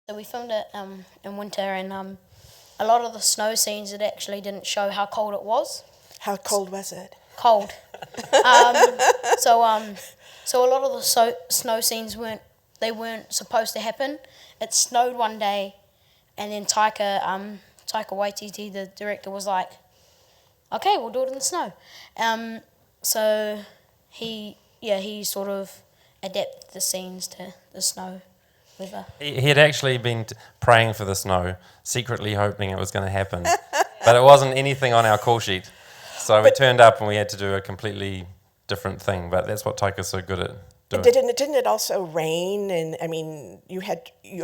So we filmed it in winter, and a lot of the snow scenes, it actually didn't show how cold it was. How cold was it? Cold. So a lot of the snow scenes weren't supposed to happen. It snowed one day, and then Taika Waititi, the director, was like, "Okay, we'll do it in the snow." So he sort of adapted the scenes to the snow weather. He had actually been praying for the snow, secretly hoping it was going to happen, but it wasn't anything on our call sheet. So we turned up and we had to do a completely different thing, but that's what Taika's so good at doing. Didn't it also rain? And I mean, you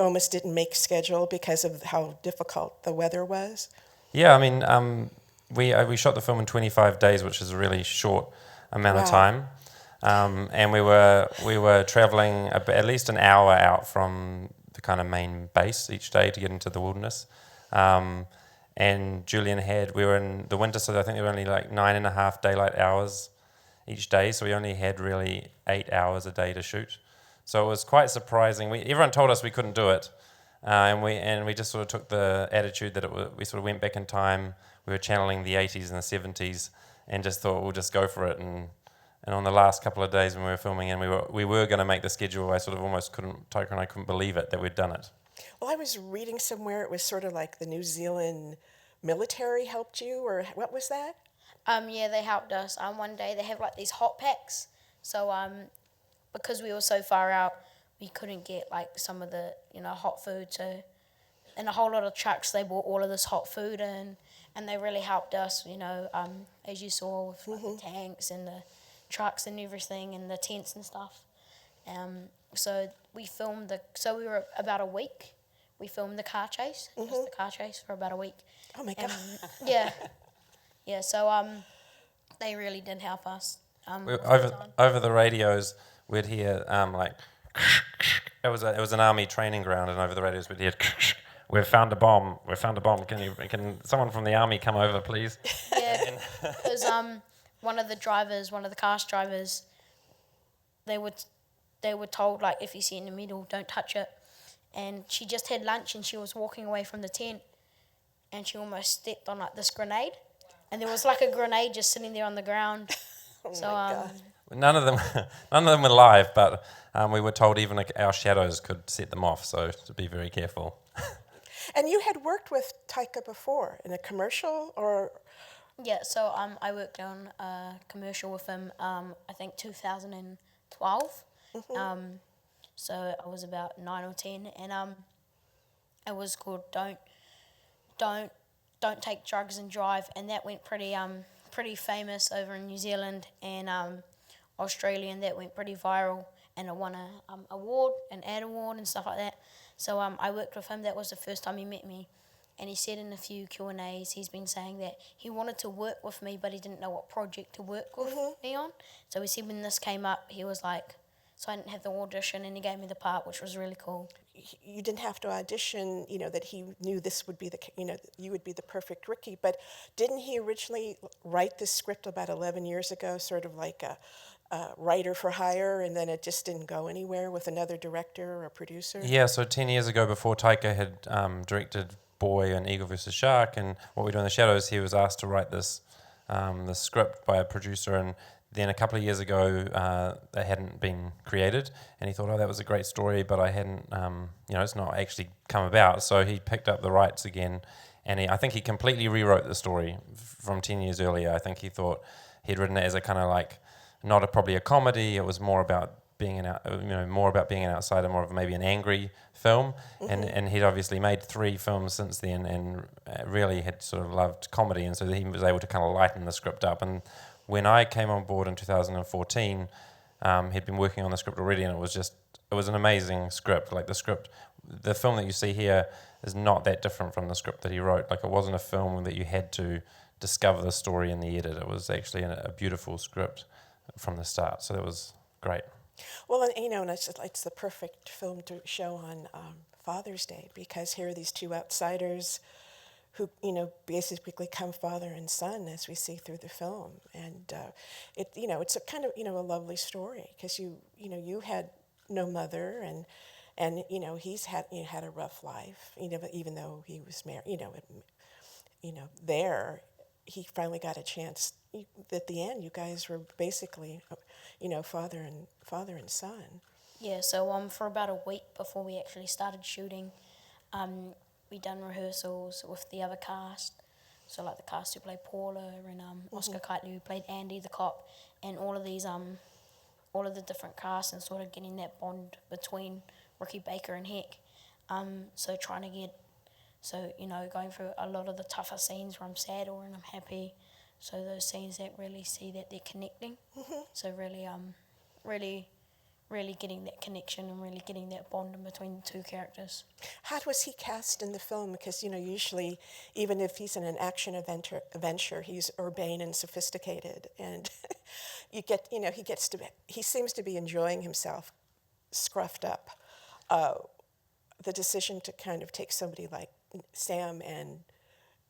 almost didn't make schedule because of how difficult the weather was. Yeah, I mean, we shot the film in 25 days, which is a really short amount of time, and we were traveling at least an hour out from the kind of main base each day to get into the wilderness. And Julian we were in the winter, so I think there were only like 9.5 daylight hours each day, so we only had really 8 hours a day to shoot. So it was quite surprising. Everyone told us we couldn't do it, and we just sort of took the attitude that we sort of went back in time. We were channeling the 80s and the 70s, and just thought we'll just go for it. And on the last couple of days when we were filming, and we were going to make the schedule, I sort of almost Taika and I couldn't believe it that we'd done it. Well, I was reading somewhere it was sort of like the New Zealand military helped you, or what was that? Yeah, they helped us. One day they have like these hot packs. So because we were so far out, we couldn't get like some of the hot food. So in a whole lot of trucks, they brought all of this hot food in, and they really helped us. As you saw with like, the tanks and the trucks and everything, and the tents and stuff. So we filmed we were about a week. We filmed the car chase, just the car chase for about a week. Oh my God. Yeah. So they really did help us. Over the radios, we'd hear like it was an army training ground, and over the radios we'd hear, "We've found a bomb. We've found a bomb. Can someone from the army come over, please?" Yeah, because one of the cast drivers, they were told, like, if you see it in the middle, don't touch it. And she just had lunch and she was walking away from the tent, and she almost stepped on like this grenade, and there was like a grenade just sitting there on the ground. Oh my God. None of them were live, but we were told even our shadows could set them off, so to be very careful. And you had worked with Taika before in a commercial, or? Yeah, so I worked on a commercial with him, I think 2012. So I was about 9 or 10, and it was called Don't Take Drugs and Drive, and that went pretty famous over in New Zealand and Australia, and that went pretty viral, and it won an ad award and stuff like that. So I worked with him. That was the first time he met me, and he said in a few Q&As he's been saying that he wanted to work with me, but he didn't know what project to work with me on. So he said when this came up, he was like, so I didn't have the audition, and he gave me the part, which was really cool. You didn't have to audition, that he knew this would be you would be the perfect Ricky, but didn't he originally write this script about 11 years ago, sort of like a writer for hire, and then it just didn't go anywhere with another director or producer? Yeah, so 10 years ago, before Taika had directed Boy and Eagle vs. Shark and What We Do in the Shadows, he was asked to write this script by a producer, and then a couple of years ago, they hadn't been created, and he thought, oh, that was a great story, but I hadn't, it's not actually come about. So he picked up the rights again, and I think he completely rewrote the story from 10 years earlier. I think he thought he'd written it as a kind of like, probably a comedy. It was more about being an outsider, more of maybe an angry film. And he'd obviously made 3 films since then, and really had sort of loved comedy, and so he was able to kind of lighten the script up. And when I came on board in 2014, he'd been working on the script already, and it was an amazing script. Like the film that you see here is not that different from the script that he wrote. Like, it wasn't a film that you had to discover the story in the edit. It was actually a beautiful script from the start, so that was great. Well, and it's the perfect film to show on Father's Day, because here are these 2 outsiders who, basically become father and son, as we see through the film. And it's a kind of, a lovely story, because you had no mother, and he's had a rough life. Even though he was married, there, he finally got a chance. At the end, you guys were basically, father and son. Yeah, so for about a week before we actually started shooting, we done rehearsals with the other cast. So like the cast who played Paula and Oscar Kitely who played Andy the cop, and all of these all of the different casts, and sort of getting that bond between Ricky Baker and Heck. So trying to get, going through a lot of the tougher scenes where I'm sad or when I'm happy. So those scenes that really see that they're connecting. So really getting that connection and really getting that bond in between the two characters. How was he cast in the film? Because, usually, even if he's in an action adventure, he's urbane and sophisticated. And he seems to be enjoying himself, scruffed up. The decision to kind of take somebody like Sam and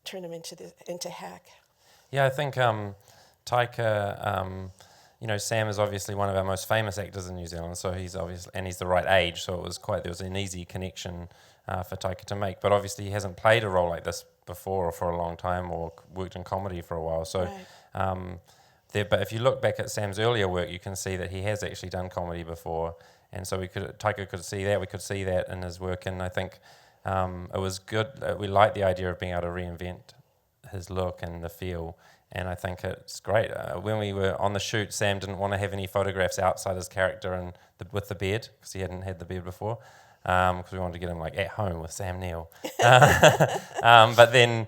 turn him into Hack. Yeah, I think Taika, Sam is obviously one of our most famous actors in New Zealand, so he's the right age, so there was an easy connection for Taika to make. But obviously he hasn't played a role like this before or for a long time, or worked in comedy for a while. So, right. But if you look back at Sam's earlier work, you can see that he has actually done comedy before, and so Taika could see that. We could see that in his work, and I think it was good. We liked the idea of being able to reinvent his look and the feel. And I think it's great. When we were on the shoot, Sam didn't want to have any photographs outside his character and with the beard, because he hadn't had the beard before, because we wanted to get him at home with Sam Neill. But then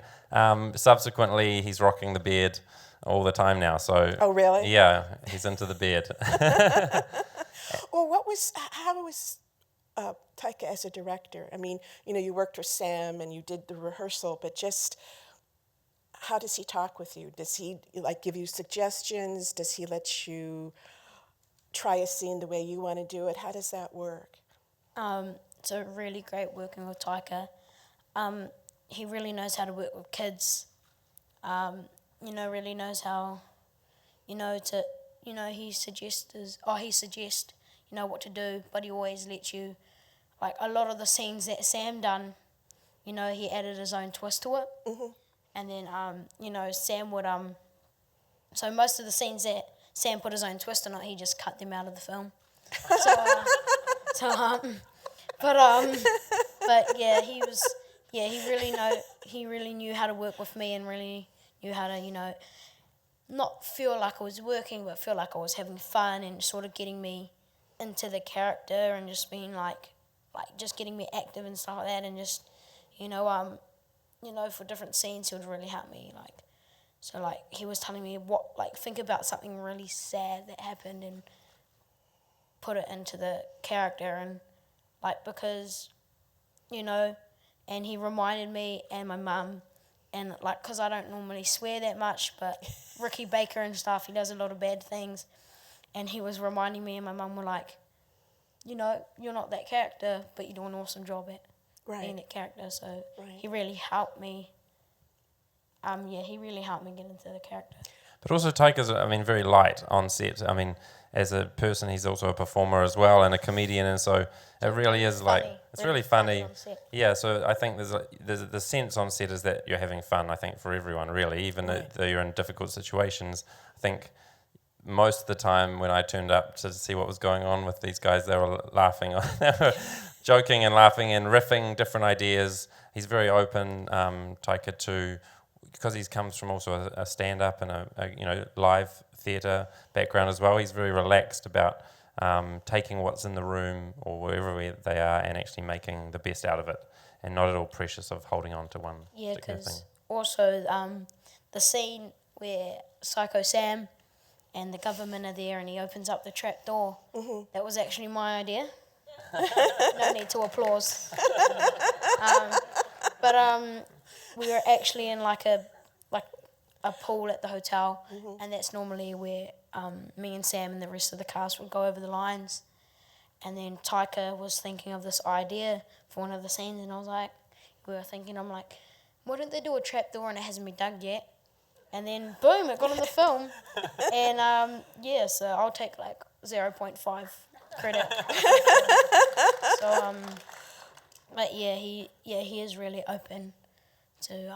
subsequently, he's rocking the beard all the time now. So oh, really? Yeah, he's into the beard. Well, how was Taika as a director? I mean, you worked with Sam and you did the rehearsal, but just how does he talk with you? Does he give you suggestions? Does he let you try a scene the way you want to do it? How does that work? It's a really great working with Taika. He really knows how to work with kids. Really knows how, he suggests what to do, but he always lets you, a lot of the scenes that Sam done, he added his own twist to it. Mm-hmm. And then, Sam would, so most of the scenes that Sam put his own twist on it, he just cut them out of the film. But yeah, he really knew how to work with me and really knew how to, not feel like I was working, but feel like I was having fun and sort of getting me into the character and just being just getting me active and stuff like that, and just, for different scenes, he would really help me. He was telling me think about something really sad that happened and put it into the character, and because, and he reminded me and my mum, and because I don't normally swear that much, but Ricky Baker and stuff, he does a lot of bad things, and he was reminding me and my mum were you're not that character, but you do an awesome job at being that character. So he really helped me. He really helped me get into the character. But also Taika's, very light on set. As a person, he's also a performer as well and a comedian, and so it really is it's really funny. Yeah, so I think there's the sense on set is that you're having fun. I think for everyone, really, even though you're in difficult situations. I think most of the time when I turned up to see what was going on with these guys, they were laughing, they were joking and laughing and riffing different ideas. He's very open, Taika, to, because he comes from also a stand-up and a live theatre background as well. He's very relaxed about taking what's in the room or wherever they are and actually making the best out of it, and not at all precious of holding on to one particular thing. Also the scene where Psycho Sam and the government are there and he opens up the trap door, that was actually my idea. No need to applause. But we were actually in a pool at the hotel, and that's normally where me and Sam and the rest of the cast would go over the lines. And then Taika was thinking of this idea for one of the scenes, and I'm like, why don't they do a trap door and it hasn't been dug yet? And then boom, it got on the film. And so I'll take 0.5 credit. So but yeah, he is really open to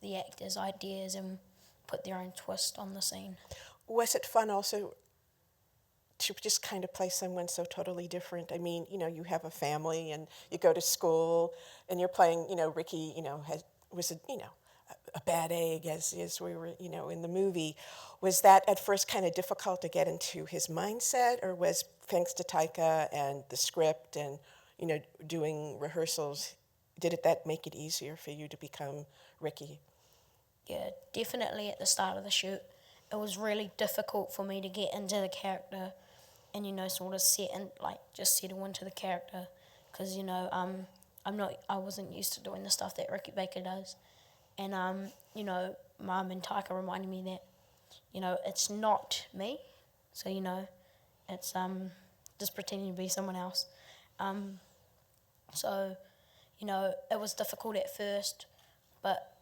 the actors' ideas and put their own twist on the scene. Was it fun also to just kind of play someone so totally different? I mean, you have a family and you go to school and you're playing, Ricky, was a bad egg as we were, in the movie. Was that at first kind of difficult to get into his mindset, or was, thanks to Taika and the script and, doing rehearsals, did that make it easier for you to become Ricky? Yeah, definitely at the start of the shoot, it was really difficult for me to get into the character and, sort of just settle into the character, because, I wasn't used to doing the stuff that Ricky Baker does. And, Mum and Taika reminded me that, it's not me. So, it's just pretending to be someone else. So, it was difficult at first, but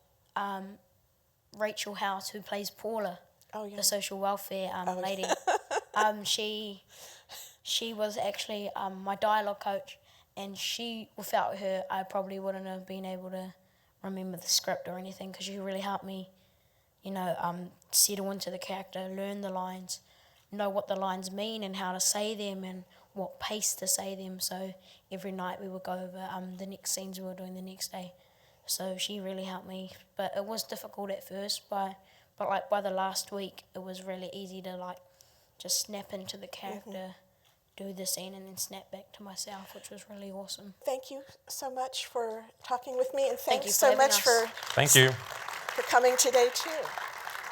Rachel House, who plays Paula, the social welfare lady, she was actually my dialogue coach, and without her, I probably wouldn't have been able to remember the script or anything, because she really helped me, settle into the character, learn the lines, know what the lines mean and how to say them and what pace to say them. So every night we would go over the next scenes we were doing the next day. So she really helped me, but it was difficult at first. But by the last week, it was really easy to just snap into the character, do the scene, and then snap back to myself, which was really awesome. Thank you so much for talking with me, and Thank you thanks for so having much us. Thank you. for coming today too.